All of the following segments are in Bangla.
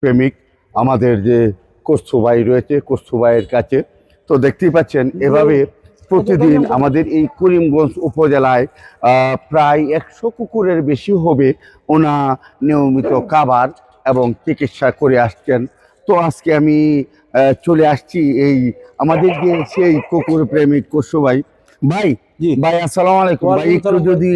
প্রেমিক আমাদের যে কস্তু ভাই রয়েছে, কস্তু ভাইয়ের কাছে। তো দেখতেই পাচ্ছেন এভাবে প্রতিদিন আমাদের এই করিমগঞ্জ উপজেলায় প্রায় 100 কুকুরের বেশি হবে ওনা নিয়মিত খাবার এবং চিকিৎসা করে আসছেন। তো আজকে আমি চলে আসছি এই আমাদের যে সেই কুকুর প্রেমিক কস্তু ভাই। ভাই ভাই আসসালামু আলাইকুম ভাই, একটু যদি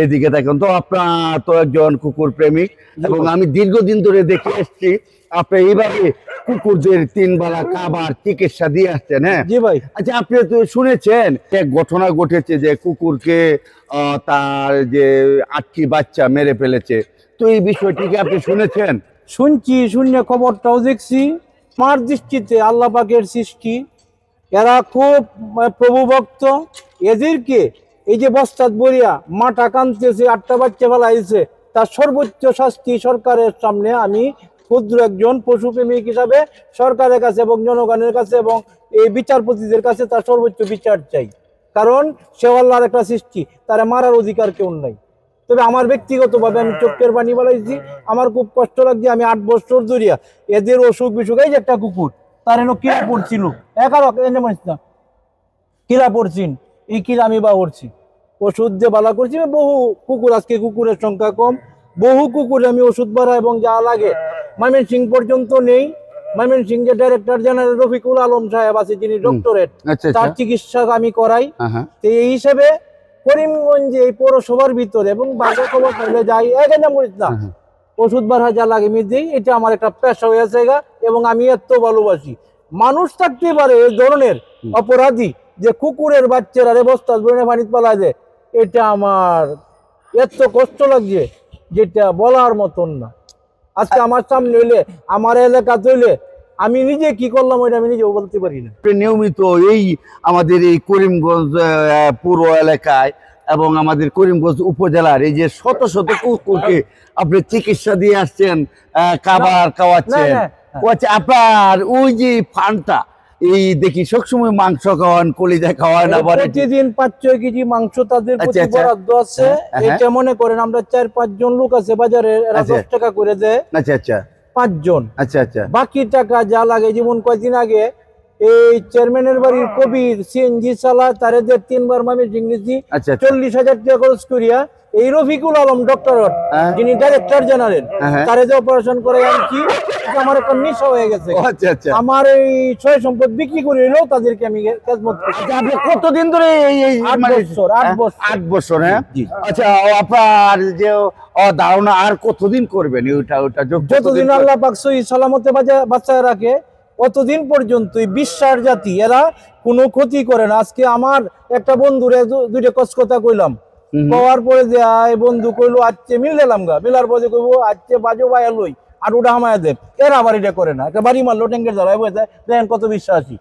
এদিকে দেখেন। তো আপনার তো একজন কুকুর প্রেমিক এবং আমি দীর্ঘদিন ধরে দেখে এসেছি আপনি এইভাবে কুকুরদের 3 বেলা খাবার চিকিৎসা দিয়ে আসছেন। হ্যাঁ জি ভাই। আচ্ছা, আপনি তো শুনেছেন এক ঘটনা ঘটেছে যে কুকুরকে তার যে 8টি বাচ্চা মেরে ফেলেছে। তো এই বিষয়টি কি আপনি শুনেছেন? শুনছি, শুনে খবরটাও দেখছি। আমার দৃষ্টিতে আল্লাহ পাকের সৃষ্টি, এরা খুব প্রভু ভক্ত। এদেরকে এই যে বস্তাত বরিয়া মাটা কানতেছে, 8টা বাচ্চা ফেলাইছে, তার সর্বোচ্চ শাস্তি সরকারের সামনে আমি ক্ষুদ্র একজন পশুপ্রেমিক হিসাবে সরকারের কাছে এবং জনগণের কাছে এবং এই বিচারপতিদের কাছে তার সর্বোচ্চ বিচার চাই। কারণ সে আল্লাহর একটা সৃষ্টি, তারা মারার অধিকার কেউ নাই। তবে আমার ব্যক্তিগতভাবে আমি চোখের পানি বানাইছি, আমার খুব কষ্ট লাগছে। আমি 8 বছর ধরিয়া এদের অসুখ বিসুখ, এই যে একটা কুকুর তার এনে কিরা পড়ছিল, কিরা পড়ছিন, এই কিরা আমি বা করছি, ওষুধ দিয়ে বালা করছি। বহু কুকুর, আজকে কুকুরের সংখ্যা কম, বহু কুকুরে আমি ওষুধ বাড়া এবং যা লাগে ময়মনসিং পর্যন্ত নেই। ময়মনসিং যে ডাইরেক্টর জেনারেল রফিকুল আলম সাহেব আছে, যিনি ডক্টরেট, তার চিকিৎসা আমি করাই। তো এই হিসেবে করিমগঞ্জে এই পৌরসভার ভিতরে এবং বাজার খবর পাইলে যাই, এখানে মরিস না, ওষুধ বাড়া যা লাগে আমি দিই। এটা আমার একটা পেশা হয়ে জায়গা এবং আমি এত ভালোবাসি। মানুষ থাকতে পারে এই ধরনের অপরাধী যে কুকুরের বাচ্চারা বস্তা পানিতে পালা যায়, এটা আমার এত কষ্ট লাগছে যেটা বলার মতন না। আজকে আমার সামনে হইলে, আমার এলাকা হইলে আমি নিজে কি করলাম ওইটা আমি নিজেও বলতে পারি না। নিয়মিত এই আমাদের এই করিমগঞ্জ পুর এলাকায় এবং আমাদের করিমগঞ্জ উপজেলার এই যে শত শত কুকুরকে আপনি চিকিৎসা দিয়ে আসছেন, খাবার খাওয়াচ্ছেন। আপনার ওই যে ফান্ডটা এই দেখি সবসময় মাংস খাওয়ান, কলিজা খাওয়ান, আবার প্রতিদিন 5-6 কেজি মাংস তাদের প্রতি বরাদ্দ আছে। এটা মনে করেন আমরা 4-5 জন লোক আছে বাজারে, এরা 10 টাকা করে দেয়। আচ্ছা আচ্ছা, 5 জন। আচ্ছা আচ্ছা, বাকি টাকা যা লাগে, যেমন কয়েকদিন আগে এই চেয়ারম্যানের বাড়ির কবির সিএনজি চালা, তারে 3বার মামি জিংলিছি 40,000 টাকা খরচ করিয়া এই রফিকুল আলম ডক্টর, যিনি ডাইরেক্টর জেনারেল, তারে যে অপারেশন করে আনছি। আমার একটা নেশা হয়ে গেছে। আমার এই ছয় সম্পদ বিক্রি করে এলেও তাদেরকে আমি খেদমত করি। আপনি কতদিন ধরে এই 8 বছর? হ্যাঁ আচ্ছা, আপনার যে ধারণা আর কতদিন করবেন ওটা? যতদিন আল্লাহ পাক সহি সালামতে বাঁচায় রাখে অতদিন পর্যন্তই বিশ্বাস জাতি, এরা কোনো ক্ষতি করে না। আজকে আমার একটা বন্ধুরে 2টা কথা কইলাম, কওয়ার পরে যে বন্ধু কইলো আজকে মিলাম গা, মিলার পরে কইবো আজকে বাজো ভাই লই আর ওটা হামায় দেব। এরা আবার এটা করে না, একটা বাড়ি মারলো ট্যাঙ্কের জ্বালায় বসে দেখেন কত বিশ্বাসী।